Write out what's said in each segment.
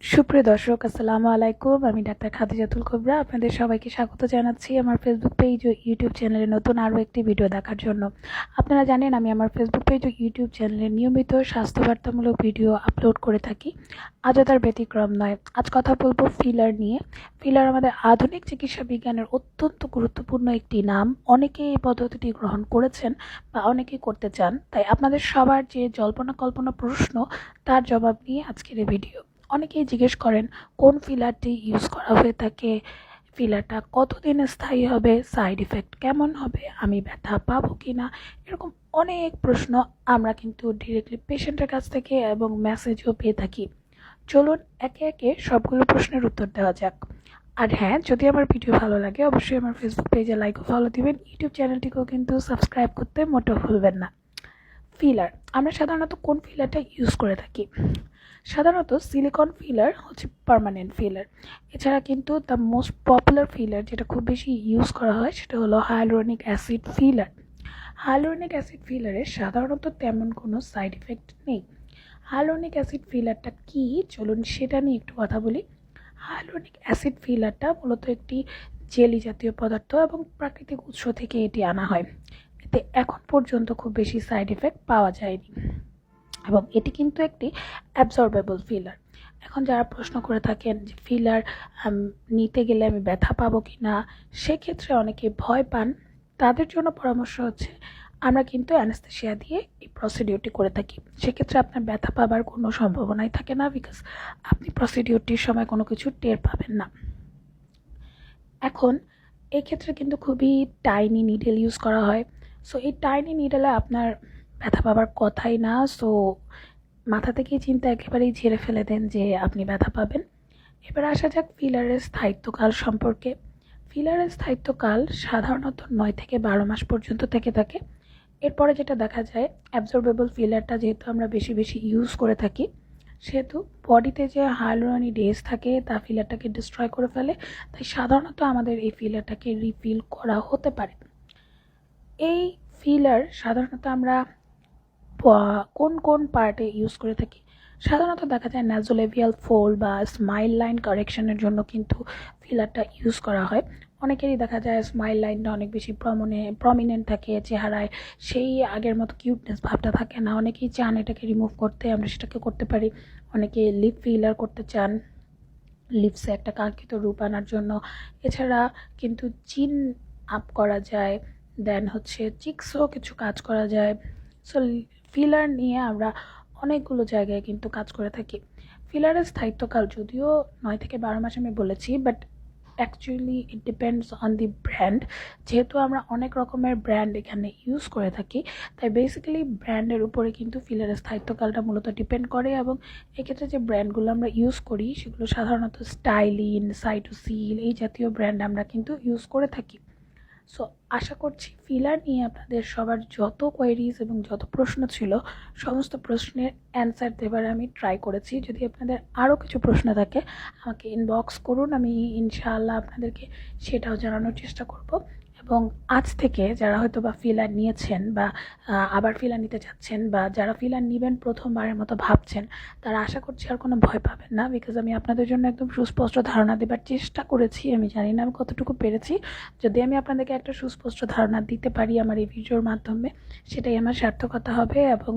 সুপ্রিয় দর্শক, আসসালামু আলাইকুম। আমি ডাক্তার খাদিজাতুল কুবরা। আপনাদের সবাইকে স্বাগত জানাচ্ছি আমার ফেসবুক পেজ ও ইউটিউব চ্যানেলে নতুন আরও একটি ভিডিও দেখার জন্য। আপনারা জানেন আমি আমার ফেসবুক পেজ ও ইউটিউব চ্যানেলে নিয়মিত স্বাস্থ্যবার্তামূলক ভিডিও আপলোড করে থাকি। আজও তার ব্যতিক্রম নয়। আজ কথা বলবো ফিলার নিয়ে। ফিলার আমাদের আধুনিক চিকিৎসা বিজ্ঞানের অত্যন্ত গুরুত্বপূর্ণ একটি নাম। অনেকেই এই পদ্ধতিটি গ্রহণ করেছেন বা অনেকেই করতে চান। তাই আপনাদের সবার যে জল্পনা কল্পনা প্রশ্ন, তার জবাব নিয়ে আজকের এই ভিডিও। অনেকেই জিজ্ঞেস করেন কোন ফিলারটি ইউজ করা হয়ে থাকে, ফিলারটা কতদিন স্থায়ী হবে, সাইড ইফেক্ট কেমন হবে, আমি ব্যথা পাবো কি না, এরকম অনেক প্রশ্ন আমরা কিন্তু ডিরেক্টলি পেশেন্টের কাছ থেকে এবং মেসেজও পেয়ে থাকি। চলুন একে একে সবগুলো প্রশ্নের উত্তর দেওয়া যাক। আর হ্যাঁ, যদি আমার ভিডিও ভালো লাগে অবশ্যই আমার ফেসবুক পেজে লাইক ও ফলো দিবেন। ইউটিউব চ্যানেলটিকেও কিন্তু সাবস্ক্রাইব করতে মোটেও ভুলবেন না। ফিলার আমরা সাধারণত কোন ফিলারটা ইউজ করে থাকি? সাধারণত সিলিকন ফিলার হচ্ছে পার্মানেন্ট ফিলার। এছাড়া কিন্তু দ্য মোস্ট পপুলার ফিলার যেটা খুব বেশি ইউজ করা হয় সেটা হলো hyaluronic acid filler. Hyaluronic acid ফিলারের সাধারণত তেমন কোনো সাইড ইফেক্ট নেই। হায়ালুরোনিক অ্যাসিড ফিলারটা কি, চলুন সেটা নিয়ে একটু কথা বলি। হায়ালুরোনিক অ্যাসিড ফিলারটা মূলত একটি জেলি জাতীয় পদার্থ এবং প্রাকৃতিক উৎস থেকে এটি আনা হয়। এতে এখন পর্যন্ত খুব বেশি সাইড ইফেক্ট পাওয়া যায়নি এবং এটি কিন্তু একটি অ্যাবজর্বেবল ফিলার। এখন যারা প্রশ্ন করে থাকেন যে ফিলার নিতে গেলে আমি ব্যথা পাবো কি না, সেক্ষেত্রে অনেকে ভয় পান। তাদের জন্য পরামর্শ হচ্ছে আমরা কিন্তু অ্যানেস্থেশিয়া দিয়ে এই প্রসিডিওরটি করে থাকি। সেক্ষেত্রে আপনার ব্যথা পাবার কোনো সম্ভাবনাই থাকে না, বিকজ আপনি প্রসিডিওরটির সময় কোনো কিছু টের পাবেন না। এখন এক্ষেত্রে কিন্তু খুবই টাইনি নিডেল ইউজ করা হয়। সো এই টাইনি নিডেলে আপনার ব্যথা পাবার কথাই না। সো মাথা থেকেই চিন্তা একেবারেই ঝেড়ে ফেলে দেন যে আপনি ব্যথা পাবেন। এবার আসা যাক ফিলারের স্থায়িত্বকাল সম্পর্কে। ফিলারের স্থায়িত্বকাল সাধারণত 9 থেকে 12 মাস পর্যন্ত থেকে থাকে। এরপরে যেটা দেখা যায়, অ্যাবজর্বেবল ফিলারটা যেহেতু আমরা বেশি বেশি ইউজ করে থাকি, সেহেতু বডিতে যে হায়ালুরোনিক ডেজ থাকে তা ফিলারটাকে ডিস্ট্রয় করে ফেলে। তাই সাধারণত আমাদের এই ফিলারটাকে রিফিল করা হতে পারে। এই ফিলার সাধারণত আমরা কোন কোন পার্টে ইউজ করে থাকি? সাধারণত দেখা যায় ন্যাজোলেভিয়াল ফোল্ড বা স্মাইল লাইন কারেকশনের জন্য কিন্তু ফিলারটা ইউজ করা হয়। অনেকেরই দেখা যায় স্মাইল লাইনটা অনেক বেশি প্রমিনেন্ট থাকে চেহারায়, সেই আগের মতো কিউটনেস ভাবটা থাকে না। অনেকেই চান এটাকে রিমুভ করতে, আমরা সেটাকে করতে পারি। অনেকে লিপ ফিলার করতে চান লিপসে একটা কাঙ্ক্ষিত রূপ আনার জন্য। এছাড়া কিন্তু চিন আপ করা যায়, দেন হচ্ছে চিক্সও কিছু কাজ করা যায়। সো ফিলার নিয়ে আমরা অনেকগুলো জায়গায় কিন্তু কাজ করে থাকি। ফিলারের স্থায়িত্বকাল যদিও 9 থেকে 12 মাস আমি বলেছি, but actually it depends on the brand. যেহেতু আমরা অনেক রকমের ব্র্যান্ড এখানে ইউজ করে থাকি, তাই বেসিক্যালি ব্র্যান্ডের উপরে কিন্তু ফিলারের স্থায়িত্বকালটা মূলত ডিপেন্ড করে। এবং এক্ষেত্রে যে ব্র্যান্ডগুলো আমরা ইউজ করি সেগুলো সাধারণত স্টাইলিন, সাইটোসিল এই জাতীয় ব্র্যান্ড আমরা কিন্তু ইউজ করে থাকি। সো আশা করছি ফিলার নিয়ে আপনাদের সবার যত কোয়েরিজ এবং যত প্রশ্ন ছিল সমস্ত প্রশ্নের অ্যান্সার দেবার আমি ট্রাই করেছি। যদি আপনাদের আরও কিছু প্রশ্ন থাকে আমাকে ইনবক্স করুন, আমি ইনশাআল্লাহ আপনাদেরকে সেটাও জানানোর চেষ্টা করব। এবং আজ থেকে যারা হয়তো বা ফিলার নিয়েছেন বা আবার ফিলার নিতে চাচ্ছেন বা যারা ফিলার নেবেন প্রথমবারের মতো ভাবছেন, তারা আশা করছি আর কোনো ভয় পাবেন না, বিকজ আমি আপনাদের জন্য একদম সুস্পষ্ট ধারণা দেবার চেষ্টা করেছি। আমি জানি না আমি কতটুকু পেরেছি। যদি আমি আপনাদেরকে একটা সুস্পষ্ট ধারণা দিতে পারি আমার এই ভিডিওর মাধ্যমে, সেটাই আমার সার্থকতা হবে। এবং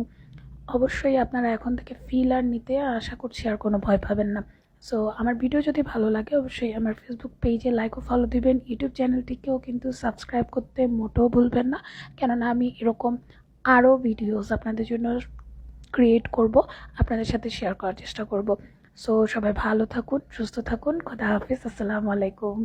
অবশ্যই আপনারা এখন থেকে ফিলার নিতে আশা করছি আর কোনো ভয় পাবেন না। সো আমার ভিডিও যদি ভালো লাগে অবশ্যই আমার ফেসবুক পেজে লাইক ও ফলো দিবেন। ইউটিউব চ্যানেলটিকেও কিন্তু সাবস্ক্রাইব করতে মোটেও ভুলবেন না, কেননা আমি এরকম আরও ভিডিওস আপনাদের জন্য ক্রিয়েট করব, আপনাদের সাথে শেয়ার করার চেষ্টা করব। সো সবাই ভালো থাকুন, সুস্থ থাকুন। খোদা হাফিজ, আসসালামু আলাইকুম।